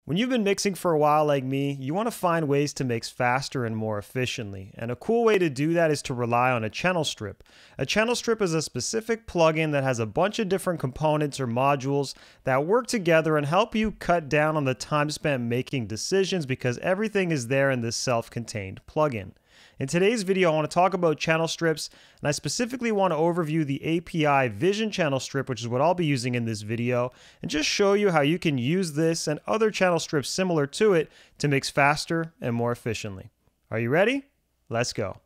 When you've been mixing for a while like me, you want to find ways to mix faster and more efficiently. And a cool way to do that is to rely on a channel strip. A channel strip is a specific plugin that has a bunch of different components or modules that work together and help you cut down on the time spent making decisions because everything is there in this self-contained plugin. In today's video, I want to talk about channel strips, and I specifically want to overview the API Vision channel strip, which is what I'll be using in this video, and just show you how you can use this and other channel strips similar to it to mix faster and more efficiently. Are you ready? Let's go.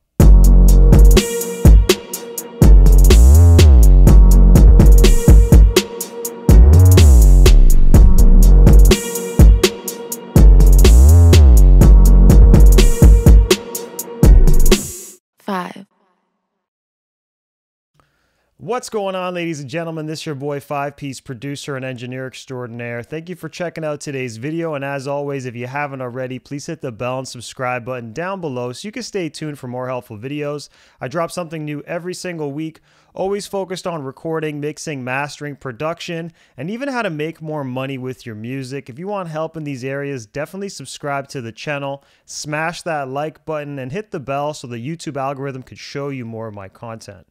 What's going on, ladies and gentlemen? This is your boy 5-Piece producer and engineer extraordinaire. Thank you for checking out today's video, and as always, if you haven't already, please hit the bell and subscribe button down below so you can stay tuned for more helpful videos. I drop something new every single week, always focused on recording, mixing, mastering, production, and even how to make more money with your music. If you want help in these areas, definitely subscribe to the channel, smash that like button, and hit the bell so the YouTube algorithm could show you more of my content.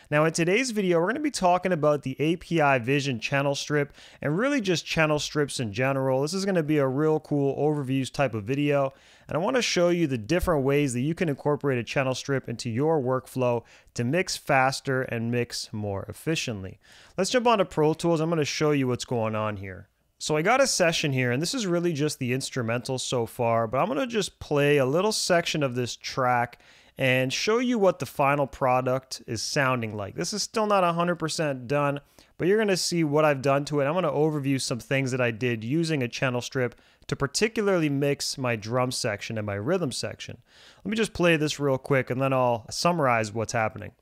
Now, in today's video, we're going to be talking about the API Vision channel strip and really just channel strips in general. This is going to be a real cool overviews type of video, and I want to show you the different ways that you can incorporate a channel strip into your workflow to mix faster and mix more efficiently. Let's jump onto Pro Tools. I'm going to show you what's going on here. So I got a session here, and this is really just the instrumental so far, but I'm going to just play a little section of this track and show you what the final product is sounding like. This is still not 100% done, but you're going to see what I've done to it. I'm going to overview some things that I did using a channel strip to particularly mix my drum section and my rhythm section. Let me just play this real quick, and then I'll summarize what's happening.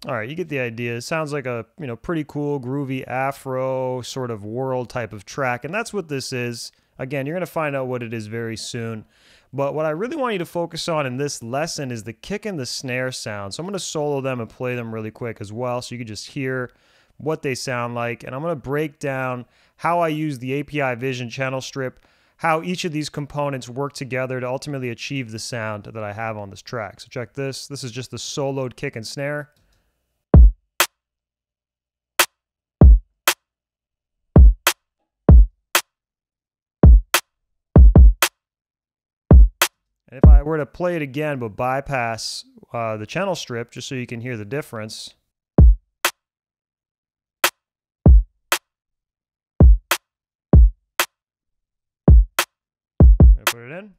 All right, you get the idea. It sounds like a, pretty cool, groovy Afro sort of world type of track, and that's what this is. Again, you're going to find out what it is very soon. But what I really want you to focus on in this lesson is the kick and the snare sound. So I'm going to solo them and play them really quick as well so you can just hear what they sound like. And I'm going to break down how I use the API Vision channel strip, how each of these components work together to ultimately achieve the sound that I have on this track. So check this. This is just the soloed kick and snare. And if I were to play it again but bypass the channel strip, just so you can hear the difference. I'm going to put it in.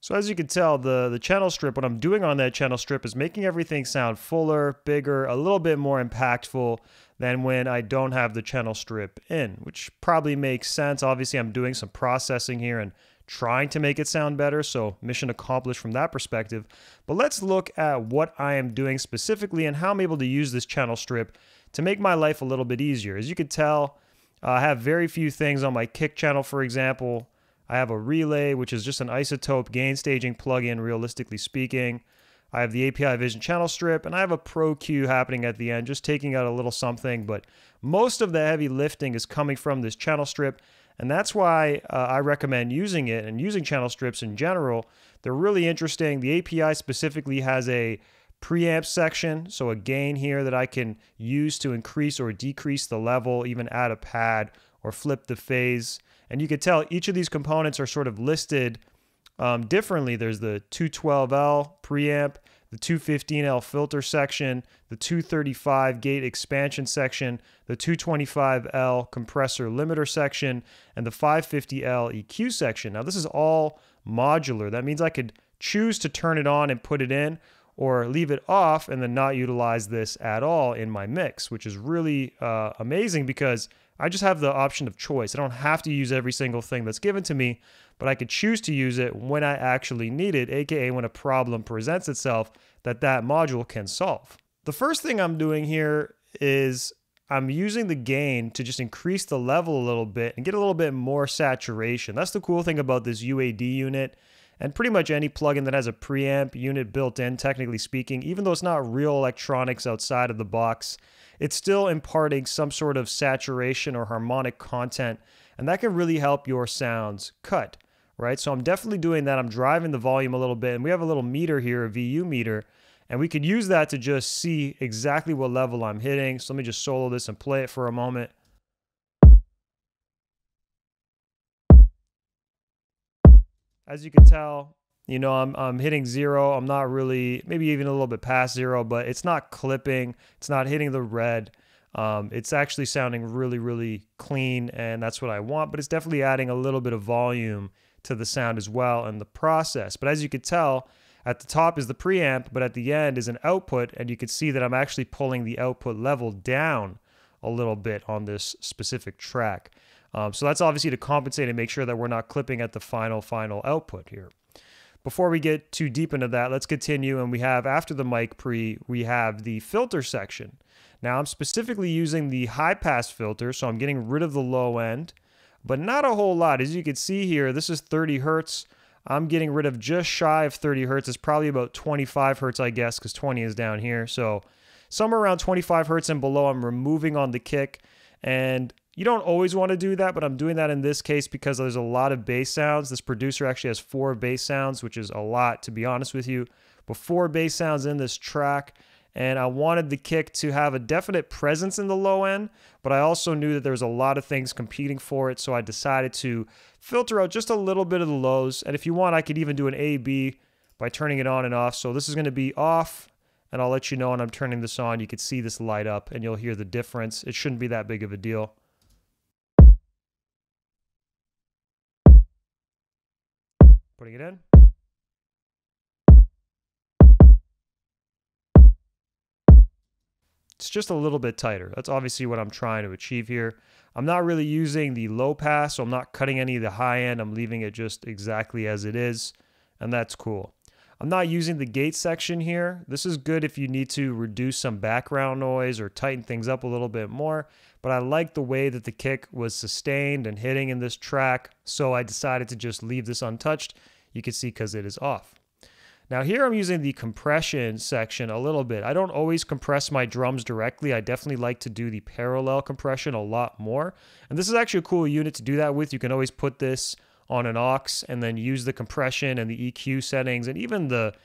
So as you can tell, the channel strip, what I'm doing on that channel strip is making everything sound fuller, bigger, a little bit more impactful than when I don't have the channel strip in, which probably makes sense. Obviously, I'm doing some processing here and trying to make it sound better, so mission accomplished from that perspective. But let's look at what I am doing specifically and how I'm able to use this channel strip to make my life a little bit easier. As you can tell, I have very few things on my kick channel, for example. I have a relay, which is just an isotope gain staging plugin, realistically speaking. I have the API Vision channel strip, and I have a Pro Q happening at the end, just taking out a little something, but most of the heavy lifting is coming from this channel strip, and that's why I recommend using it and using channel strips in general. They're really interesting. The API specifically has a preamp section, so a gain here that I can use to increase or decrease the level, even add a pad or flip the phase. And you can tell each of these components are sort of listed differently. There's the 212L preamp, the 215L filter section, the 235 gate expansion section, the 225L compressor limiter section, and the 550L EQ section. Now this is all modular. That means I could choose to turn it on and put it in, or leave it off and then not utilize this at all in my mix, which is really amazing because I just have the option of choice. I don't have to use every single thing that's given to me, but I could choose to use it when I actually need it, aka when a problem presents itself that module can solve. The first thing I'm doing here is I'm using the gain to just increase the level a little bit and get a little bit more saturation. That's the cool thing about this UAD unit, and pretty much any plugin that has a preamp unit built in, technically speaking, even though it's not real electronics outside of the box, it's still imparting some sort of saturation or harmonic content, and that can really help your sounds cut, right? So I'm definitely doing that. I'm driving the volume a little bit, and we have a little meter here, a VU meter, and we could use that to just see exactly what level I'm hitting. So let me just solo this and play it for a moment. As you can tell, you know, I'm hitting 0. I'm not really, maybe even a little bit past 0, but it's not clipping. It's not hitting the red. It's actually sounding really, really clean, and that's what I want, but it's definitely adding a little bit of volume to the sound as well in the process. But as you could tell, at the top is the preamp, but at the end is an output, and you can see that I'm actually pulling the output level down a little bit on this specific track. So that's obviously to compensate and make sure that we're not clipping at the final output here. Before we get too deep into that, let's continue, and we have, after the mic pre, we have the filter section. Now I'm specifically using the high pass filter, so I'm getting rid of the low end, but not a whole lot. As you can see here, this is 30 hertz. I'm getting rid of just shy of 30 hertz. It's probably about 25 hertz, I guess, because 20 is down here. So somewhere around 25 hertz and below, I'm removing on the kick. And you don't always want to do that, but I'm doing that in this case because there's a lot of bass sounds. This producer actually has 4 bass sounds, which is a lot, to be honest with you. But 4 bass sounds in this track. And I wanted the kick to have a definite presence in the low end, but I also knew that there was a lot of things competing for it, so I decided to filter out just a little bit of the lows. And if you want, I could even do an A-B by turning it on and off. So this is going to be off, and I'll let you know when I'm turning this on. You can see this light up, and you'll hear the difference. It shouldn't be that big of a deal. Putting it in. It's just a little bit tighter. That's obviously what I'm trying to achieve here. I'm not really using the low pass, so I'm not cutting any of the high end. I'm leaving it just exactly as it is, and that's cool. I'm not using the gate section here. This is good if you need to reduce some background noise or tighten things up a little bit more, but I like the way that the kick was sustained and hitting in this track, so I decided to just leave this untouched. You can see because it is off. Now here I'm using the compression section a little bit. I don't always compress my drums directly. I definitely like to do the parallel compression a lot more. And this is actually a cool unit to do that with. You can always put this on an aux and then use the compression and the EQ settings and even the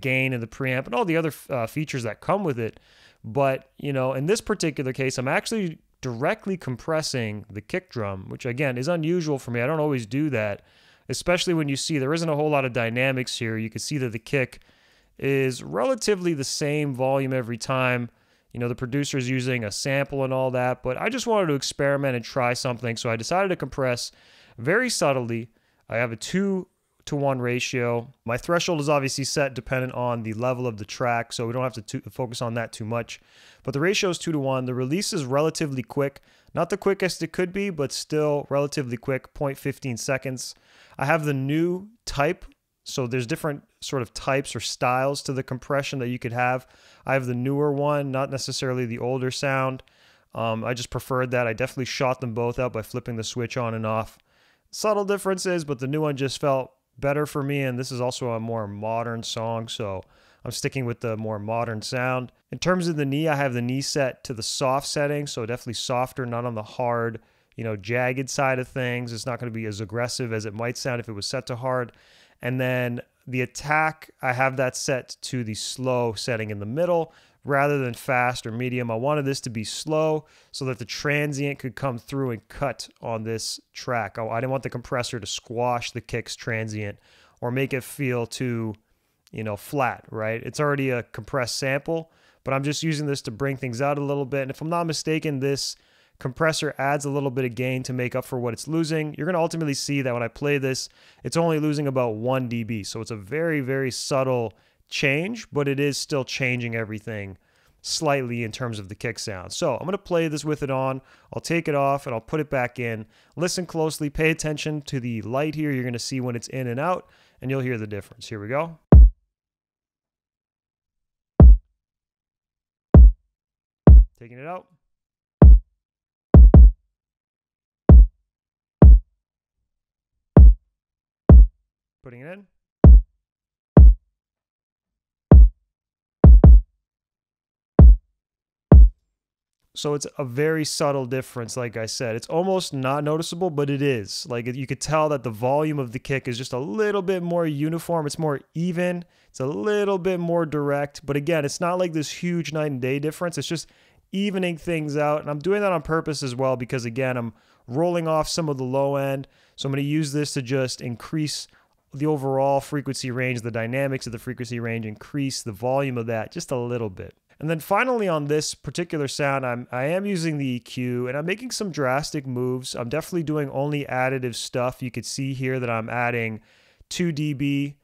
gain and the preamp and all the other features that come with it. But, you know, in this particular case, I'm actually directly compressing the kick drum, which again is unusual for me. I don't always do that. Especially when you see there isn't a whole lot of dynamics here. You can see that the kick is relatively the same volume every time. You know, the producer's using a sample and all that, but I just wanted to experiment and try something, so I decided to compress very subtly. I have a 2-to-1 ratio. My threshold is obviously set dependent on the level of the track, so we don't have to focus on that too much. But the ratio is 2-to-1. The release is relatively quick. Not the quickest it could be, but still relatively quick, 0.15 seconds. I have the new type, so there's different sort of types or styles to the compression that you could have. I have the newer one, not necessarily the older sound. I just preferred that. I definitely shot them both out by flipping the switch on and off. Subtle differences, but the new one just felt better for me, and this is also a more modern song, so I'm sticking with the more modern sound. In terms of the knee, I have the knee set to the soft setting, so definitely softer, not on the hard, you know, jagged side of things. It's not going to be as aggressive as it might sound if it was set to hard. And then the attack, I have that set to the slow setting in the middle rather than fast or medium. I wanted this to be slow so that the transient could come through and cut on this track. I didn't want the compressor to squash the kick's transient or make it feel too, you know, flat, right? It's already a compressed sample, but I'm just using this to bring things out a little bit. And if I'm not mistaken, this compressor adds a little bit of gain to make up for what it's losing. You're going to ultimately see that when I play this, it's only losing about 1 dB. So it's a very, very subtle change, but it is still changing everything slightly in terms of the kick sound. So I'm going to play this with it on. I'll take it off and I'll put it back in. Listen closely, pay attention to the light here. You're going to see when it's in and out, and you'll hear the difference. Here we go. Taking it out. Putting it in. So it's a very subtle difference, like I said. It's almost not noticeable, but it is. Like you could tell that the volume of the kick is just a little bit more uniform. It's more even. It's a little bit more direct. But again, it's not like this huge night and day difference. It's just evening things out. And I'm doing that on purpose as well because, again, I'm rolling off some of the low end. So I'm going to use this to just increase the overall frequency range, the dynamics of the frequency range, increase the volume of that just a little bit. And then finally on this particular sound, I am using the EQ and I'm making some drastic moves. I'm definitely doing only additive stuff. You could see here that I'm adding 2 dB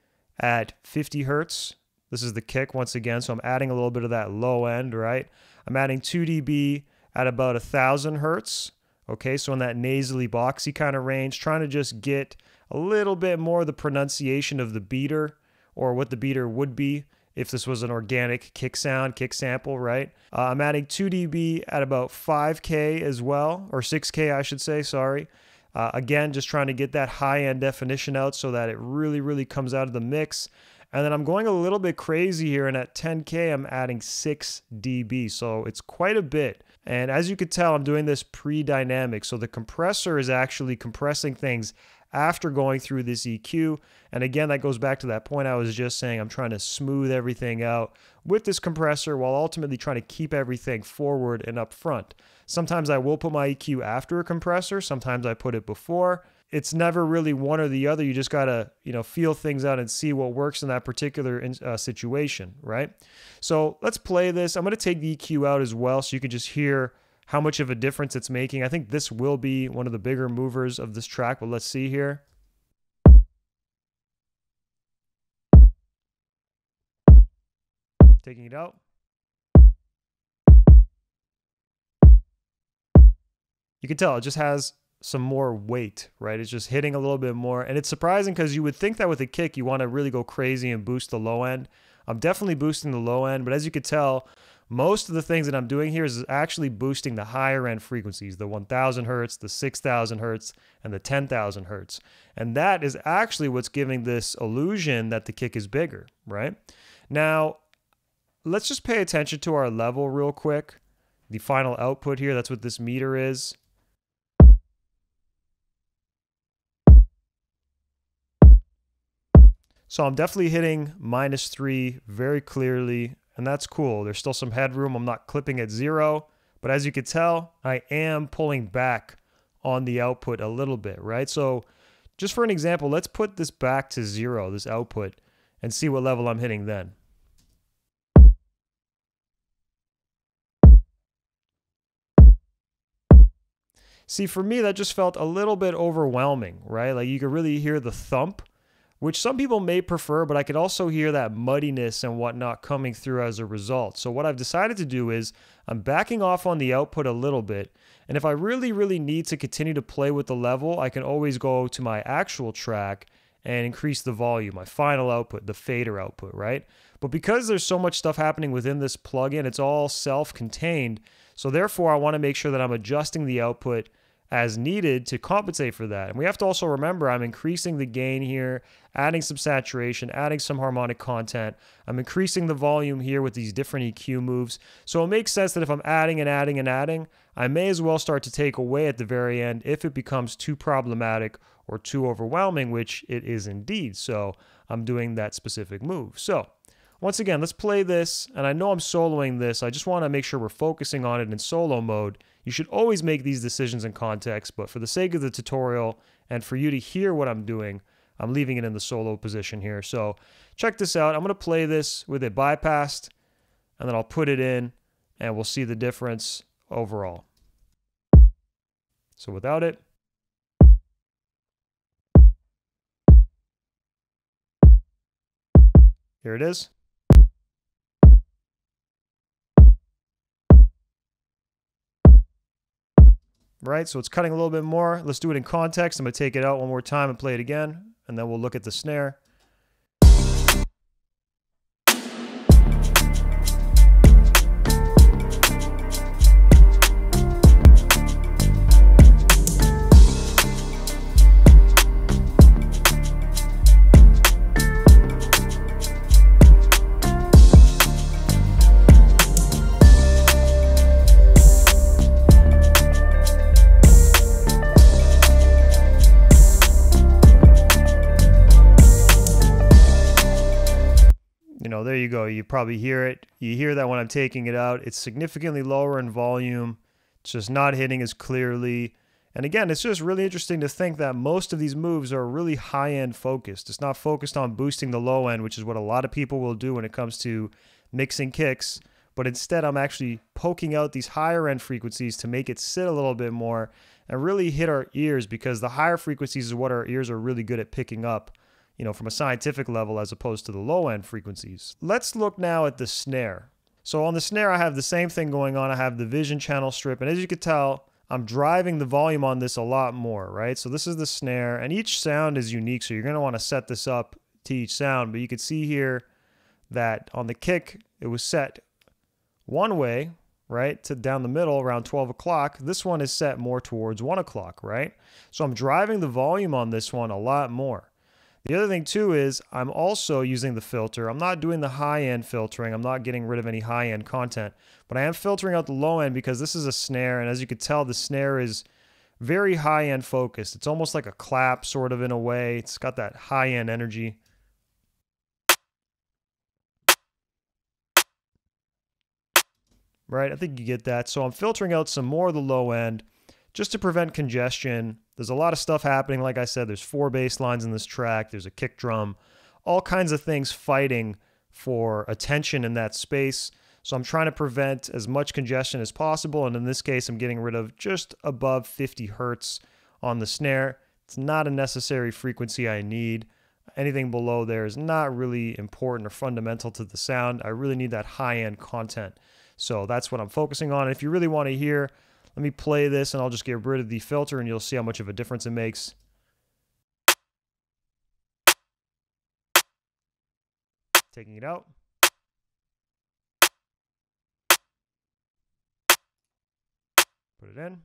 at 50 hertz. This is the kick once again, so I'm adding a little bit of that low end, right? I'm adding 2 dB at about 1,000 hertz. Okay, so in that nasally boxy kind of range, trying to just get a little bit more of the pronunciation of the beater or what the beater would be if this was an organic kick sound, kick sample, right? I'm adding 2 dB at about 5K as well, or 6K, I should say, sorry. Again, just trying to get that high-end definition out so that it really, really comes out of the mix. And then I'm going a little bit crazy here, and at 10K, I'm adding 6 dB, so it's quite a bit. And as you could tell, I'm doing this pre-dynamic, so the compressor is actually compressing things after going through this EQ. And again, that goes back to that point I was just saying. I'm trying to smooth everything out with this compressor while ultimately trying to keep everything forward and up front. Sometimes I will put my EQ after a compressor. Sometimes I put it before. It's never really one or the other. You just got to, feel things out and see what works in that particular situation, right? So let's play this. I'm going to take the EQ out as well so you can just hear how much of a difference it's making. I think this will be one of the bigger movers of this track, but let's see here. Taking it out. You can tell it just has some more weight, right? It's just hitting a little bit more. And it's surprising because you would think that with a kick, you want to really go crazy and boost the low end. I'm definitely boosting the low end, but as you could tell, most of the things that I'm doing here is actually boosting the higher end frequencies, the 1,000 hertz, the 6,000 hertz, and the 10,000 hertz. And that is actually what's giving this illusion that the kick is bigger, right? Now, let's just pay attention to our level real quick. The final output here, that's what this meter is. So I'm definitely hitting -3 very clearly, and that's cool. There's still some headroom. I'm not clipping at 0, but as you can tell, I am pulling back on the output a little bit, right? So just for an example, let's put this back to 0, this output, and see what level I'm hitting then. See, for me, that just felt a little bit overwhelming, right? Like you could really hear the thump, which some people may prefer, but I could also hear that muddiness and whatnot coming through as a result. So what I've decided to do is I'm backing off on the output a little bit. And if I really, really need to continue to play with the level, I can always go to my actual track and increase the volume, my final output, the fader output, right? But because there's so much stuff happening within this plugin, it's all self-contained. So therefore, I want to make sure that I'm adjusting the output as needed to compensate for that. And we have to also remember I'm increasing the gain here, adding some saturation, adding some harmonic content. I'm increasing the volume here with these different EQ moves. So it makes sense that if I'm adding and adding and adding, I may as well start to take away at the very end if it becomes too problematic or too overwhelming, which it is indeed. So I'm doing that specific move. So once again, let's play this. And I know I'm soloing this. I just want to make sure we're focusing on it in solo mode. You should always make these decisions in context, but for the sake of the tutorial and for you to hear what I'm doing, I'm leaving it in the solo position here. So check this out. I'm going to play this with it bypassed, and then I'll put it in, and we'll see the difference overall. So without it, here it is. right? So it's cutting a little bit more. Let's do it in context. I'm going to take it out one more time and play it again, and then we'll look at the snare. There you go. You probably hear it. You hear that when I'm taking it out. It's significantly lower in volume. It's just not hitting as clearly. And again, it's just really interesting to think that most of these moves are really high-end focused. It's not focused on boosting the low end, which is what a lot of people will do when it comes to mixing kicks. But instead, I'm actually poking out these higher-end frequencies to make it sit a little bit more and really hit our ears, because the higher frequencies is what our ears are really good at picking up, from a scientific level, as opposed to the low end frequencies. Let's look now at the snare. So on the snare, I have the same thing going on. I have the Vision channel strip, and as you can tell, I'm driving the volume on this a lot more, right? So this is the snare, and each sound is unique, so you're going to want to set this up to each sound. But you can see here that on the kick, it was set one way, right, to down the middle around 12 o'clock. This one is set more towards 1 o'clock, right? So I'm driving the volume on this one a lot more. The other thing too is I'm also using the filter. I'm not doing the high-end filtering. I'm not getting rid of any high-end content, but I am filtering out the low end because this is a snare, and as you can tell, the snare is very high-end focused. It's almost like a clap, sort of, in a way. It's got that high-end energy. Right, I think you get that. So I'm filtering out some more of the low end just to prevent congestion. There's a lot of stuff happening. Like I said, there's 4 bass lines in this track. There's a kick drum, all kinds of things fighting for attention in that space. So I'm trying to prevent as much congestion as possible. And in this case, I'm getting rid of just above 50 hertz on the snare. It's not a necessary frequency I need. Anything below there is not really important or fundamental to the sound. I really need that high-end content. So that's what I'm focusing on. If you really want to hear, let me play this, and I'll just get rid of the filter, and you'll see how much of a difference it makes. Taking it out. Put it in.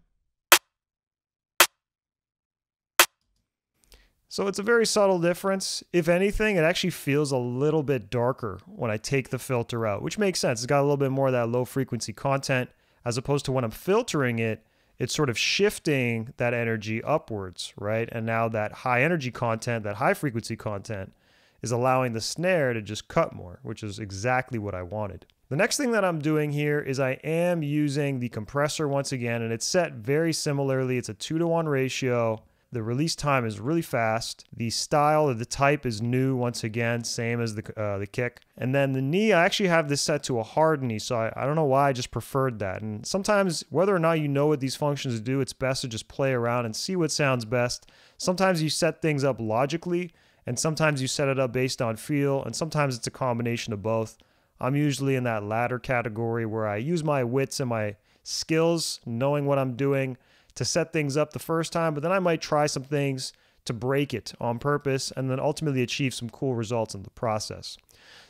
So it's a very subtle difference. If anything, it actually feels a little bit darker when I take the filter out, which makes sense. It's got a little bit more of that low frequency content, as opposed to when I'm filtering it, it's sort of shifting that energy upwards, right? And now that high energy content, that high frequency content, is allowing the snare to just cut more, which is exactly what I wanted. The next thing that I'm doing here is I am using the compressor once again, and it's set very similarly. It's a 2-to-1 ratio. The release time is really fast. The style or the type is new once again, same as the kick. And then the knee, I actually have this set to a hard knee, so I don't know why, I just preferred that. And sometimes, whether or not you know what these functions do, it's best to just play around and see what sounds best. Sometimes you set things up logically, and sometimes you set it up based on feel, and sometimes it's a combination of both. I'm usually in that latter category where I use my wits and my skills, knowing what I'm doing, to set things up the first time, but then I might try some things to break it on purpose and then ultimately achieve some cool results in the process.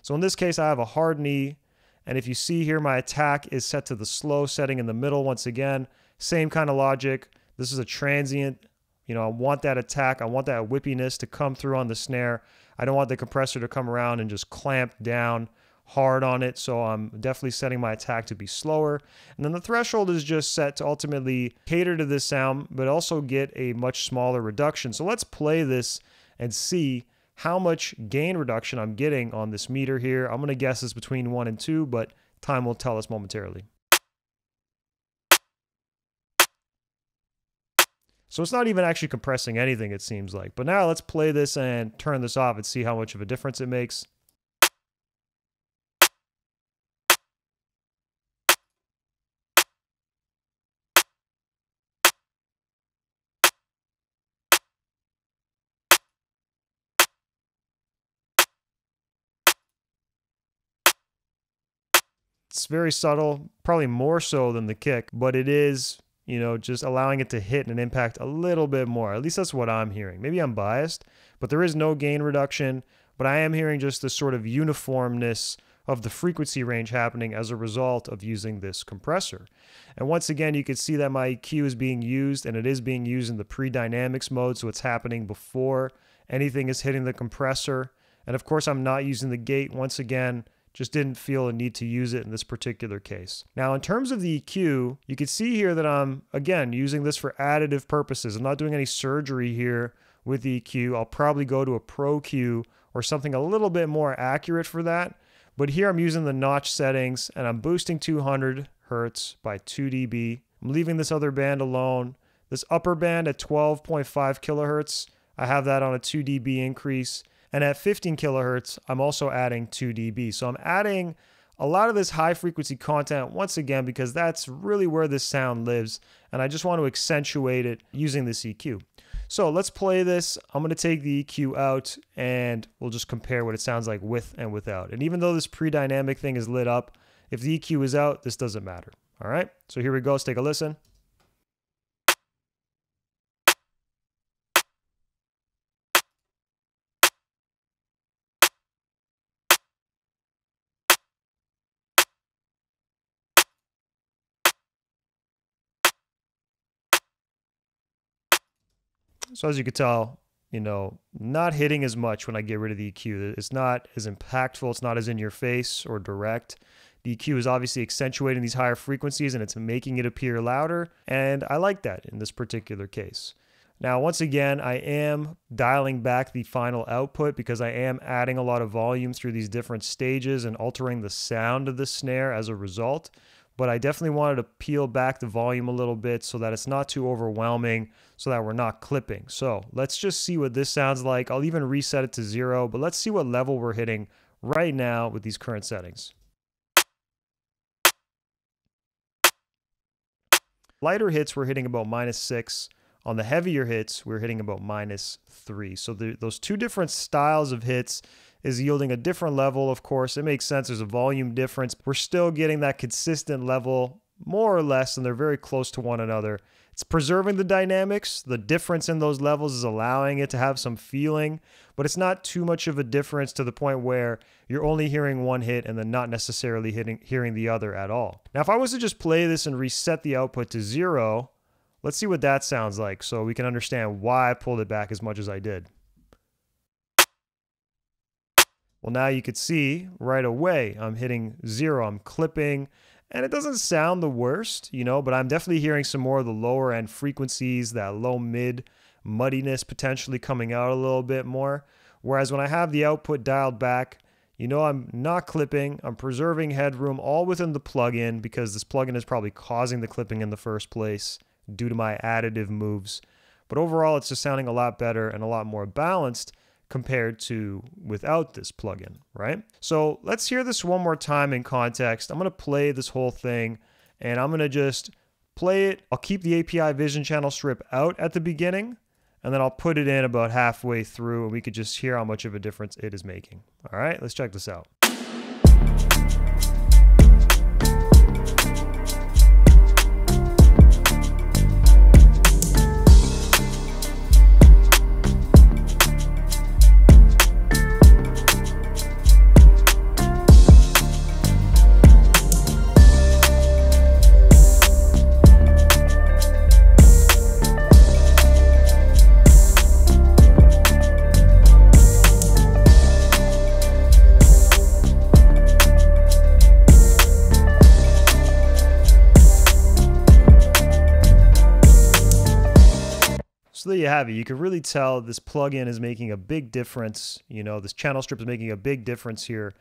So in this case, I have a hard knee, and if you see here, my attack is set to the slow setting in the middle once again. Same kind of logic. This is a transient. I want that attack. I want that whippiness to come through on the snare. I don't want the compressor to come around and just clamp down hard on it, so I'm definitely setting my attack to be slower. And then the threshold is just set to ultimately cater to this sound, but also get a much smaller reduction. So let's play this and see how much gain reduction I'm getting on this meter here. I'm going to guess it's between 1 and 2, but time will tell us momentarily. So it's not even actually compressing anything, it seems like. But now let's play this and turn this off and see how much of a difference it makes. It's very subtle, probably more so than the kick, but it is, you know, just allowing it to hit and impact a little bit more. At least that's what I'm hearing. Maybe I'm biased, but there is no gain reduction, but I am hearing just this sort of uniformness of the frequency range happening as a result of using this compressor. And once again, you can see that my EQ is being used, and it is being used in the pre-dynamics mode, so it's happening before anything is hitting the compressor. And of course, I'm not using the gate. Once again, just didn't feel a need to use it in this particular case. Now, in terms of the EQ, you can see here that I'm, again, using this for additive purposes. I'm not doing any surgery here with the EQ. I'll probably go to a Pro Q or something a little bit more accurate for that. But here I'm using the notch settings, and I'm boosting 200 Hertz by 2 dB. I'm leaving this other band alone. This upper band at 12.5 kilohertz, I have that on a 2 dB increase. And at 15 kilohertz, I'm also adding 2 dB. So I'm adding a lot of this high frequency content once again because that's really where this sound lives. And I just want to accentuate it using this EQ. So let's play this. I'm going to take the EQ out and we'll just compare what it sounds like with and without. And even though this pre-dynamic thing is lit up, if the EQ is out, this doesn't matter. All right, so here we go. Let's take a listen. So as you can tell, you know, not hitting as much when I get rid of the EQ. It's not as impactful. It's not as in your face or direct. The EQ is obviously accentuating these higher frequencies and it's making it appear louder. And I like that in this particular case. Now, once again, I am dialing back the final output because I am adding a lot of volume through these different stages and altering the sound of the snare as a result. But I definitely wanted to peel back the volume a little bit so that it's not too overwhelming, so that we're not clipping. So let's just see what this sounds like. I'll even reset it to 0, but let's see what level we're hitting right now with these current settings. Lighter hits, we're hitting about -6. On the heavier hits, we're hitting about -3. So those two different styles of hits is yielding a different level, of course. It makes sense. There's a volume difference. We're still getting that consistent level, more or less, and they're very close to one another. It's preserving the dynamics. The difference in those levels is allowing it to have some feeling, but it's not too much of a difference to the point where you're only hearing one hit and then not necessarily hearing the other at all. Now, if I was to just play this and reset the output to 0, let's see what that sounds like so we can understand why I pulled it back as much as I did. Well, now you could see right away I'm hitting 0, I'm clipping, and it doesn't sound the worst, you know, but I'm definitely hearing some more of the lower end frequencies, that low mid muddiness potentially coming out a little bit more. Whereas when I have the output dialed back, you know, I'm not clipping, I'm preserving headroom all within the plugin because this plugin is probably causing the clipping in the first place due to my additive moves. But overall, it's just sounding a lot better and a lot more balanced compared to without this plugin, right? So let's hear this one more time in context. I'm going to play this whole thing and I'm going to just play it. I'll keep the API Vision channel strip out at the beginning and then I'll put it in about halfway through and we could just hear how much of a difference it is making. All right, let's check this out. So there you have it. You can really tell this plugin is making a big difference. You know, this channel strip is making a big difference here.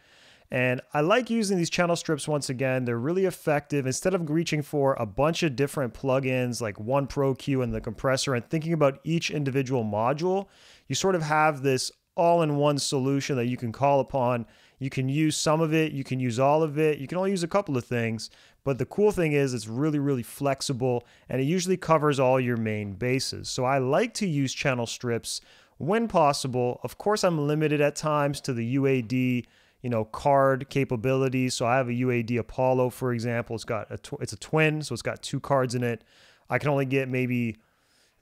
And I like using these channel strips once again. They're really effective. Instead of reaching for a bunch of different plugins like one Pro Q and the compressor and thinking about each individual module, you sort of have this all-in-one solution that you can call upon. You can use some of it, you can use all of it, you can only use a couple of things. But the cool thing is it's really, really flexible and it usually covers all your main bases. So I like to use channel strips when possible. Of course, I'm limited at times to the UAD, you know, card capabilities. So I have a UAD Apollo, for example. It's a twin, so it's got 2 cards in it. I can only get maybe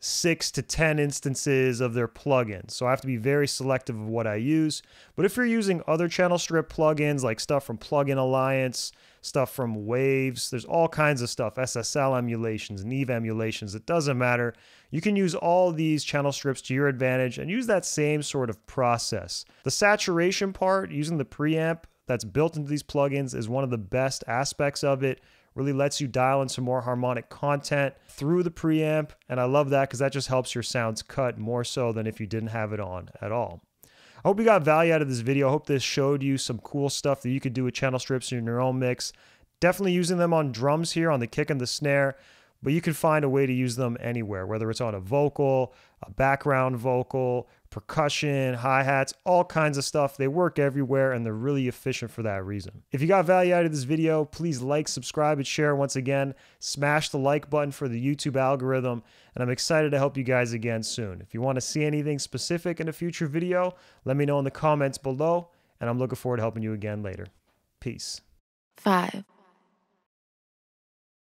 6 to 10 instances of their plugins. So I have to be very selective of what I use. But if you're using other channel strip plugins, like stuff from Plugin Alliance, stuff from Waves, there's all kinds of stuff, SSL emulations, Neve emulations, it doesn't matter. You can use all these channel strips to your advantage and use that same sort of process. The saturation part, using the preamp that's built into these plugins, is one of the best aspects of it. Really lets you dial in some more harmonic content through the preamp, and I love that because that just helps your sounds cut more so than if you didn't have it on at all. I hope you got value out of this video. I hope this showed you some cool stuff that you could do with channel strips in your own mix. Definitely using them on drums here, on the kick and the snare, but you can find a way to use them anywhere, whether it's on a vocal, a background vocal, percussion, hi-hats, all kinds of stuff. They work everywhere and they're really efficient for that reason. If you got value out of this video, please like, subscribe, and share. Once again, smash the like button for the YouTube algorithm, and I'm excited to help you guys again soon. If you want to see anything specific in a future video, let me know in the comments below, and I'm looking forward to helping you again later. Peace. 5,